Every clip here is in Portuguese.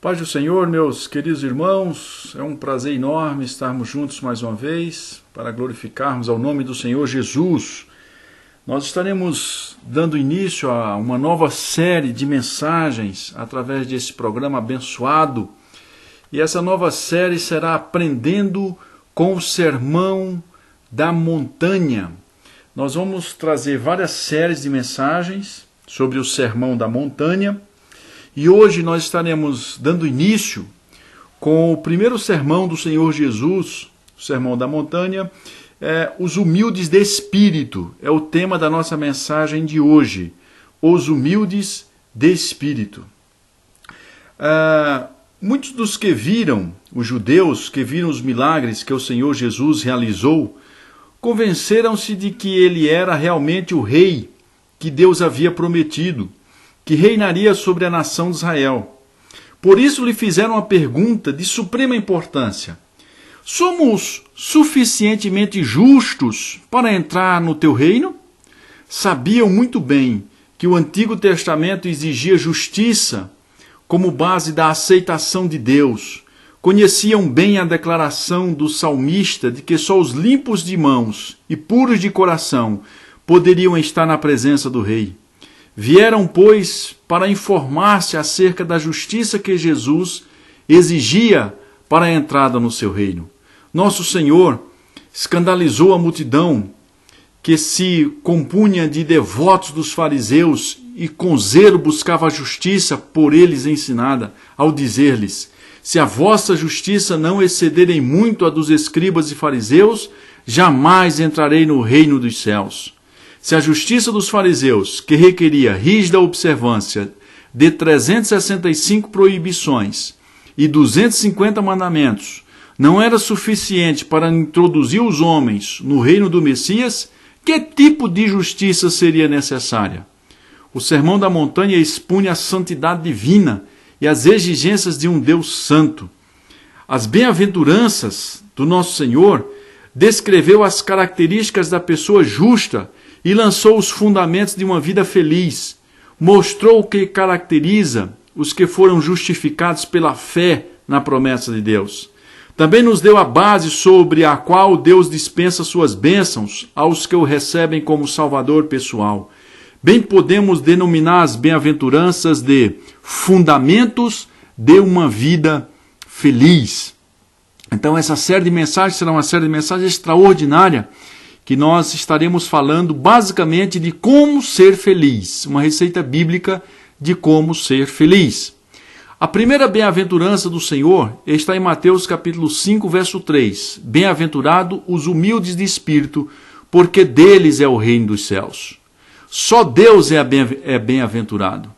Paz do Senhor, meus queridos irmãos, é um prazer enorme estarmos juntos mais uma vez para glorificarmos ao nome do Senhor Jesus. Nós estaremos dando início a uma nova série de mensagens através desse programa abençoado. E essa nova série será Aprendendo com o Sermão da Montanha. Nós vamos trazer várias séries de mensagens sobre o Sermão da Montanha. E hoje nós estaremos dando início com o primeiro sermão do Senhor Jesus, o Sermão da Montanha, os humildes de espírito. É o tema da nossa mensagem de hoje, os humildes de espírito. Muitos dos que viram, os judeus que viram os milagres que o Senhor Jesus realizou, convenceram-se de que ele era realmente o rei que Deus havia prometido, que reinaria sobre a nação de Israel. Por isso lhe fizeram uma pergunta de suprema importância: somos suficientemente justos para entrar no teu reino? Sabiam muito bem que o Antigo Testamento exigia justiça como base da aceitação de Deus. Conheciam bem a declaração do salmista de que só os limpos de mãos e puros de coração poderiam estar na presença do rei. Vieram, pois, para informar-se acerca da justiça que Jesus exigia para a entrada no seu reino. Nosso Senhor escandalizou a multidão que se compunha de devotos dos fariseus e com zelo buscava a justiça por eles ensinada, ao dizer-lhes: se a vossa justiça não excederem muito a dos escribas e fariseus, jamais entrarei no reino dos céus. Se a justiça dos fariseus, que requeria rígida observância de 365 proibições e 250 mandamentos, não era suficiente para introduzir os homens no reino do Messias, que tipo de justiça seria necessária? O Sermão da Montanha expunha a santidade divina e as exigências de um Deus santo. As bem-aventuranças do nosso Senhor descreveu as características da pessoa justa e lançou os fundamentos de uma vida feliz. Mostrou o que caracteriza os que foram justificados pela fé na promessa de Deus. Também nos deu a base sobre a qual Deus dispensa suas bênçãos aos que o recebem como Salvador pessoal. Bem podemos denominar as bem-aventuranças de fundamentos de uma vida feliz. Então essa série de mensagens será uma série de mensagens extraordinária, que nós estaremos falando basicamente de como ser feliz, uma receita bíblica de como ser feliz. A primeira bem-aventurança do Senhor está em Mateus capítulo 5, verso 3. Bem-aventurado os humildes de espírito, porque deles é o reino dos céus. Só Deus é bem-aventurado.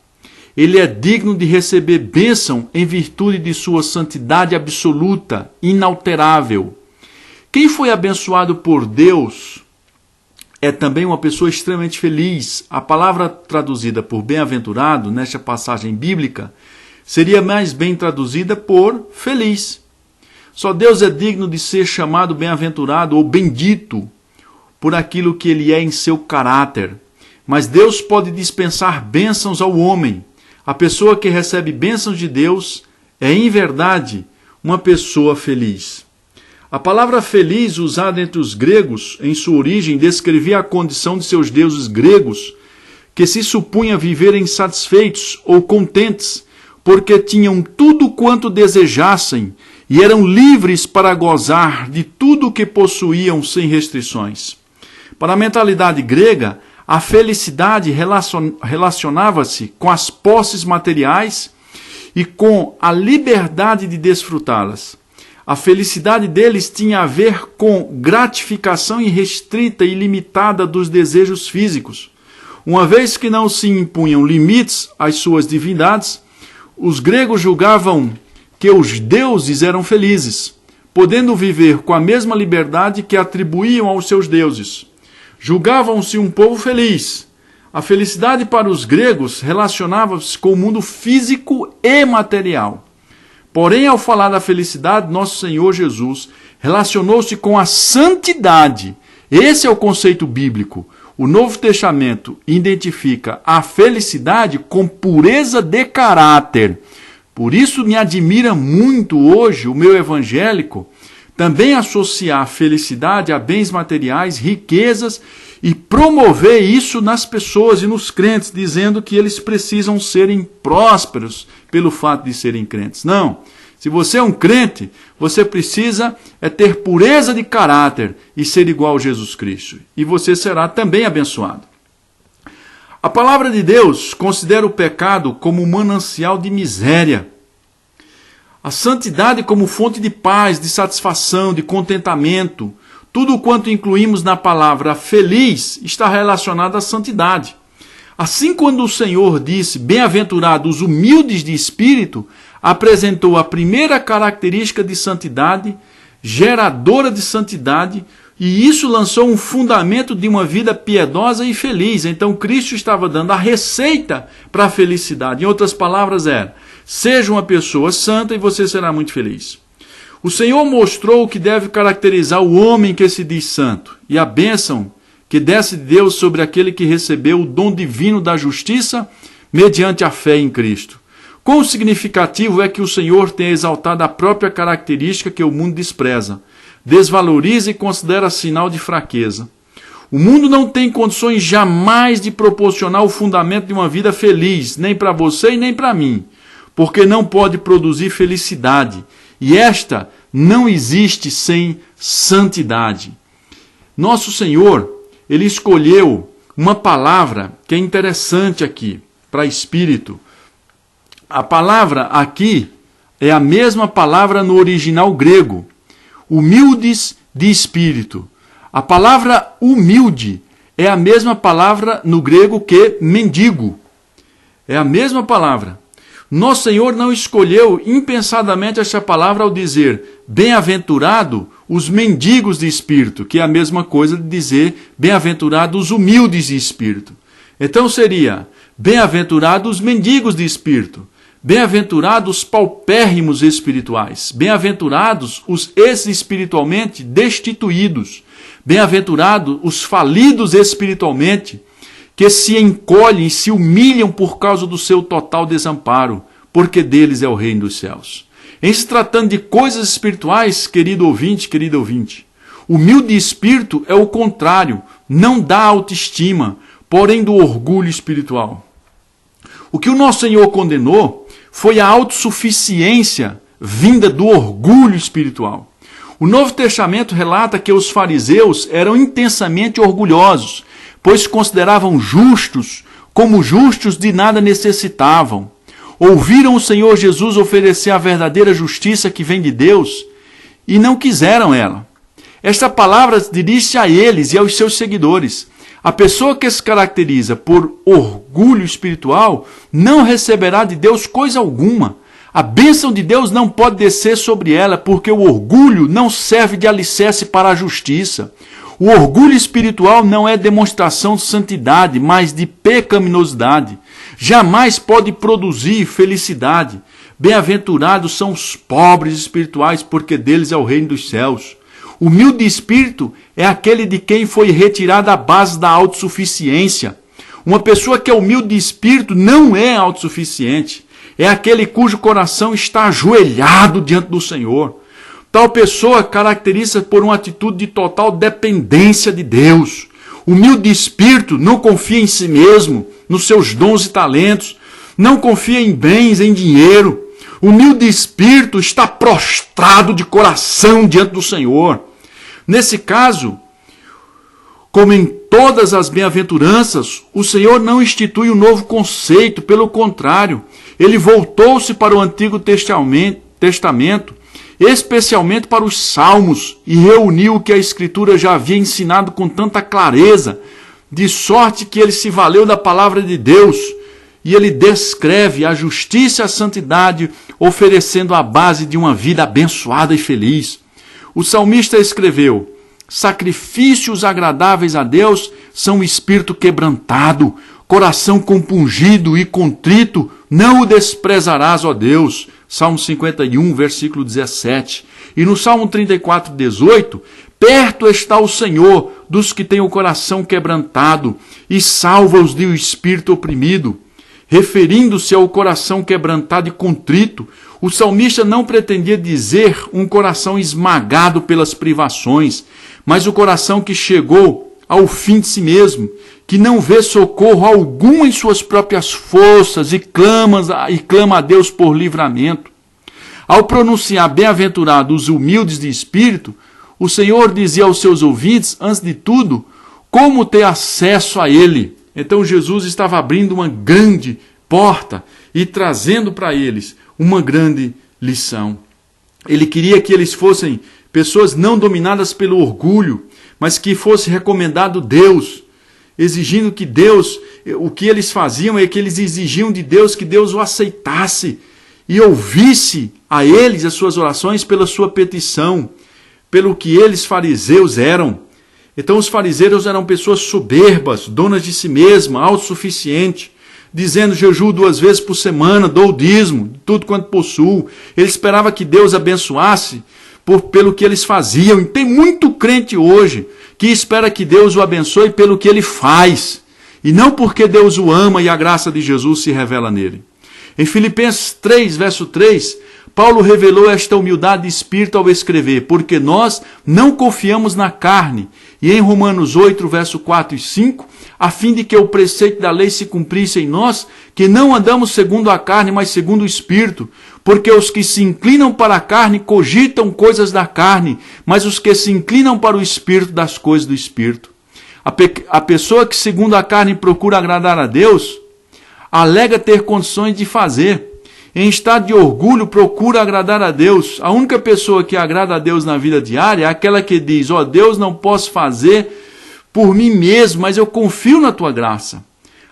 Ele é digno de receber bênção em virtude de sua santidade absoluta, inalterável. Quem foi abençoado por Deus é também uma pessoa extremamente feliz. A palavra traduzida por bem-aventurado, nesta passagem bíblica, seria mais bem traduzida por feliz. Só Deus é digno de ser chamado bem-aventurado ou bendito por aquilo que ele é em seu caráter. Mas Deus pode dispensar bênçãos ao homem. A pessoa que recebe bênçãos de Deus é, em verdade, uma pessoa feliz. A palavra feliz, usada entre os gregos, em sua origem, descrevia a condição de seus deuses gregos, que se supunha viverem satisfeitos ou contentes, porque tinham tudo quanto desejassem e eram livres para gozar de tudo o que possuíam sem restrições. Para a mentalidade grega, a felicidade relacionava-se com as posses materiais e com a liberdade de desfrutá-las. A felicidade deles tinha a ver com gratificação irrestrita e ilimitada dos desejos físicos. Uma vez que não se impunham limites às suas divindades, os gregos julgavam que os deuses eram felizes, podendo viver com a mesma liberdade que atribuíam aos seus deuses. Julgavam-se um povo feliz. A felicidade para os gregos relacionava-se com o mundo físico e material. Porém, ao falar da felicidade, nosso Senhor Jesus relacionou-se com a santidade. Esse é o conceito bíblico. O Novo Testamento identifica a felicidade com pureza de caráter, Por isso me admira muito hoje o meu evangélico também associar felicidade a bens materiais, riquezas, e promover isso nas pessoas e nos crentes, dizendo que eles precisam serem prósperos pelo fato de serem crentes. Não. Se você é um crente, você precisa ter pureza de caráter e ser igual a Jesus Cristo. E você será também abençoado. A palavra de Deus considera o pecado como um manancial de miséria. A santidade como fonte de paz, de satisfação, de contentamento. Tudo quanto incluímos na palavra feliz está relacionado à santidade. Assim, quando o Senhor disse, bem-aventurados os humildes de espírito, apresentou a primeira característica de santidade, geradora de santidade, e isso lançou um fundamento de uma vida piedosa e feliz. Então, Cristo estava dando a receita para a felicidade. Em outras palavras, seja uma pessoa santa e você será muito feliz. O Senhor mostrou o que deve caracterizar o homem que se diz santo, e a bênção que desce de Deus sobre aquele que recebeu o dom divino da justiça mediante a fé em Cristo. Quão significativo é que o Senhor tenha exaltado a própria característica que o mundo despreza, desvaloriza e considera sinal de fraqueza. O mundo não tem condições jamais de proporcionar o fundamento de uma vida feliz, nem para você e nem para mim, porque não pode produzir felicidade. E esta não existe sem santidade. Nosso Senhor, Ele escolheu uma palavra que é interessante aqui, para espírito. A palavra aqui é a mesma palavra no original grego, humildes de espírito. A palavra humilde é a mesma palavra no grego que mendigo. É a mesma palavra. Nosso Senhor não escolheu impensadamente esta palavra ao dizer bem-aventurado os mendigos de espírito, que é a mesma coisa de dizer bem-aventurados os humildes de espírito. Então seria bem-aventurados os mendigos de espírito, bem-aventurados os paupérrimos espirituais, bem-aventurados os espiritualmente destituídos, bem-aventurados os falidos espiritualmente, que se encolhem e se humilham por causa do seu total desamparo, porque deles é o reino dos céus. Em se tratando de coisas espirituais, querido ouvinte, humilde de espírito é o contrário, não dá autoestima, porém do orgulho espiritual. O que o nosso Senhor condenou foi a autossuficiência vinda do orgulho espiritual. O Novo Testamento relata que os fariseus eram intensamente orgulhosos, pois se consideravam justos, como justos de nada necessitavam. Ouviram o Senhor Jesus oferecer a verdadeira justiça que vem de Deus e não quiseram ela. Esta palavra dirige-se a eles e aos seus seguidores. A pessoa que se caracteriza por orgulho espiritual não receberá de Deus coisa alguma. A bênção de Deus não pode descer sobre ela, porque o orgulho não serve de alicerce para a justiça. O orgulho espiritual não é demonstração de santidade, mas de pecaminosidade. Jamais pode produzir felicidade. Bem-aventurados são os pobres espirituais, porque deles é o reino dos céus. Humilde de espírito é aquele de quem foi retirada a base da autossuficiência. Uma pessoa que é humilde de espírito não é autossuficiente. É aquele cujo coração está ajoelhado diante do Senhor. Tal pessoa caracteriza por uma atitude de total dependência de Deus. Humilde de espírito não confia em si mesmo, nos seus dons e talentos, não confia em bens, em dinheiro. Humilde de espírito está prostrado de coração diante do Senhor. Nesse caso, como em todas as bem-aventuranças, o Senhor não institui um novo conceito, pelo contrário, Ele voltou-se para o Antigo Testamento, especialmente para os Salmos, e reuniu o que a Escritura já havia ensinado com tanta clareza, de sorte que ele se valeu da palavra de Deus, e ele descreve a justiça e a santidade, oferecendo a base de uma vida abençoada e feliz. O salmista escreveu: sacrifícios agradáveis a Deus são o espírito quebrantado, coração compungido e contrito, não o desprezarás, ó Deus. Salmo 51, versículo 17. E no Salmo 34, 18, perto está o Senhor dos que têm o coração quebrantado e salva-os do espírito oprimido. Referindo-se ao coração quebrantado e contrito, o salmista não pretendia dizer um coração esmagado pelas privações, mas o coração que chegou ao fim de si mesmo, que não vê socorro algum em suas próprias forças e clama a Deus por livramento. Ao pronunciar bem-aventurados os humildes de espírito, o Senhor dizia aos seus ouvintes, antes de tudo, como ter acesso a Ele. Então Jesus estava abrindo uma grande porta e trazendo para eles uma grande lição. Ele queria que eles fossem pessoas não dominadas pelo orgulho, mas que fosse recomendado Deus, exigindo que Deus, o que eles faziam é que eles exigiam de Deus que Deus o aceitasse e ouvisse a eles as suas orações pela sua petição, pelo que eles fariseus eram. Então os fariseus eram pessoas soberbas, donas de si mesmas, autossuficientes, dizendo jejuo 2 vezes por semana, dou o dízimo, tudo quanto possuo. Ele esperava que Deus abençoasse pelo que eles faziam. E tem muito crente hoje que espera que Deus o abençoe pelo que ele faz, e não porque Deus o ama e a graça de Jesus se revela nele. Em Filipenses 3, verso 3, Paulo revelou esta humildade de espírito ao escrever, porque nós não confiamos na carne. E em Romanos 8, verso 4 e 5, a fim de que o preceito da lei se cumprisse em nós, que não andamos segundo a carne, mas segundo o Espírito. Porque os que se inclinam para a carne cogitam coisas da carne, mas os que se inclinam para o Espírito, das coisas do Espírito. A pessoa que segundo a carne procura agradar a Deus, alega ter condições de fazer. Em estado de orgulho, procura agradar a Deus. A única pessoa que agrada a Deus na vida diária é aquela que diz, Deus, não posso fazer por mim mesmo, mas eu confio na tua graça.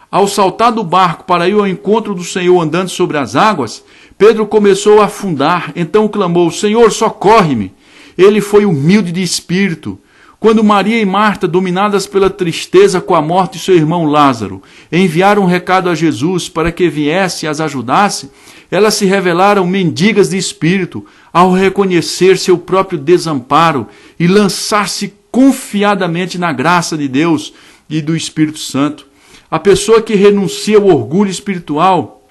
Ao saltar do barco para ir ao encontro do Senhor andando sobre as águas, Pedro começou a afundar. Então clamou, Senhor, socorre-me. Ele foi humilde de espírito. Quando Maria e Marta, dominadas pela tristeza com a morte de seu irmão Lázaro, enviaram um recado a Jesus para que viesse e as ajudasse, elas se revelaram mendigas de espírito ao reconhecer seu próprio desamparo e lançar-se confiadamente na graça de Deus e do Espírito Santo. A pessoa que renuncia ao orgulho espiritual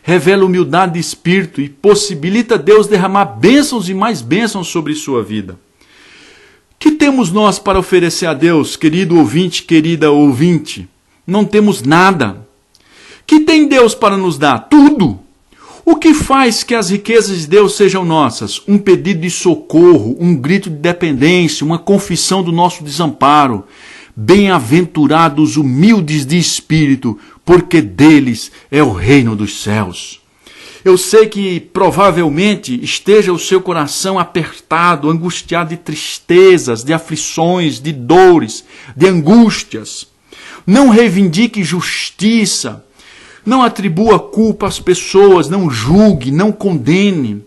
revela humildade de espírito e possibilita Deus derramar bênçãos e mais bênçãos sobre sua vida. Que temos nós para oferecer a Deus, querido ouvinte, querida ouvinte? Não temos nada. Que tem Deus para nos dar? Tudo. O que faz que as riquezas de Deus sejam nossas? Um pedido de socorro, um grito de dependência, uma confissão do nosso desamparo. Bem-aventurados humildes de espírito, porque deles é o reino dos céus. Eu sei que provavelmente esteja o seu coração apertado, angustiado de tristezas, de aflições, de dores, de angústias. Não reivindique justiça, não atribua culpa às pessoas, não julgue, não condene.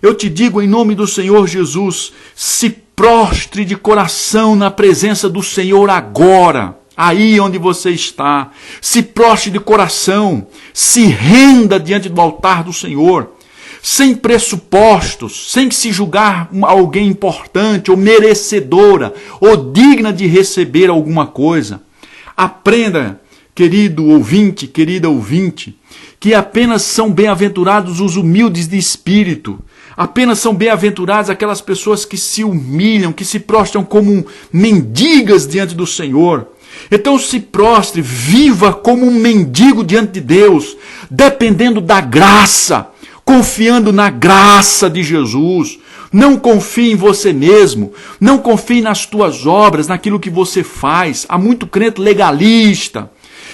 Eu te digo em nome do Senhor Jesus, se prostre de coração na presença do Senhor agora. Aí onde você está, se prostre de coração, se renda diante do altar do Senhor, sem pressupostos, sem se julgar alguém importante ou merecedora ou digna de receber alguma coisa. Aprenda, querido ouvinte, querida ouvinte, que apenas são bem-aventurados os humildes de espírito. Apenas são bem-aventuradas aquelas pessoas que se humilham, que se prostram como mendigas diante do Senhor. Então se prostre, viva como um mendigo diante de Deus, dependendo da graça, confiando na graça de Jesus. Não confie em você mesmo, não confie nas tuas obras, naquilo que você faz. Há muito crente legalista,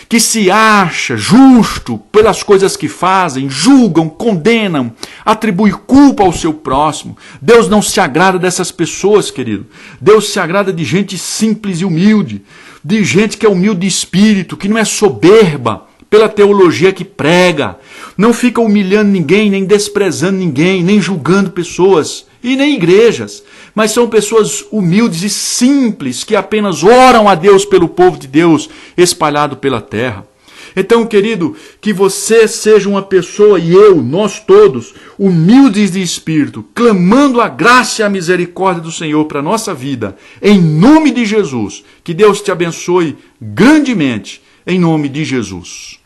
que se acha justo pelas coisas que fazem, julgam, condenam, atribui culpa ao seu próximo. Deus não se agrada dessas pessoas, querido. Deus se agrada de gente simples e humilde, de gente que é humilde de espírito, que não é soberba pela teologia que prega, não fica humilhando ninguém, nem desprezando ninguém, nem julgando pessoas e nem igrejas, mas são pessoas humildes e simples que apenas oram a Deus pelo povo de Deus espalhado pela terra. Então, querido, que você seja uma pessoa, e eu, nós todos, humildes de espírito, clamando a graça e a misericórdia do Senhor para a nossa vida, em nome de Jesus. Que Deus te abençoe grandemente, em nome de Jesus.